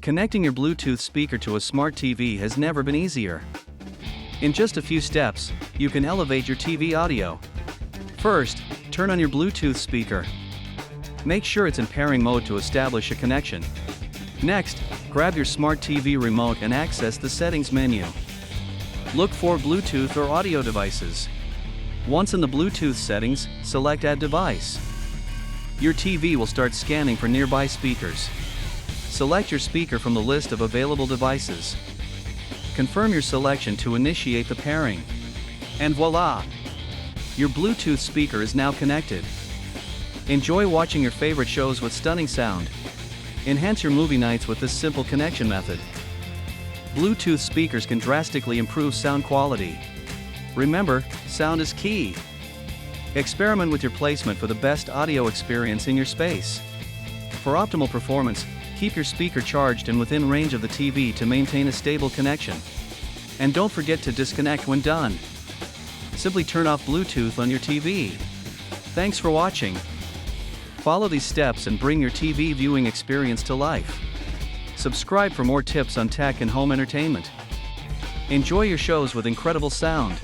Connecting your Bluetooth speaker to a smart TV has never been easier. In just a few steps, you can elevate your TV audio. First, turn on your Bluetooth speaker. Make sure it's in pairing mode to establish a connection. Next, grab your smart TV remote and access the settings menu. Look for Bluetooth or audio devices. Once in the Bluetooth settings, select Add Device. Your TV will start scanning for nearby speakers. Select your speaker from the list of available devices. Confirm your selection to initiate the pairing. And voila! Your Bluetooth speaker is now connected. Enjoy watching your favorite shows with stunning sound. Enhance your movie nights with this simple connection method. Bluetooth speakers can drastically improve sound quality. Remember, sound is key. Experiment with your placement for the best audio experience in your space. For optimal performance, keep your speaker charged and within range of the TV to maintain a stable connection. And don't forget to disconnect when done. Simply turn off Bluetooth on your TV. Thanks for watching. Follow these steps and bring your TV viewing experience to life. Subscribe for more tips on tech and home entertainment. Enjoy your shows with incredible sound.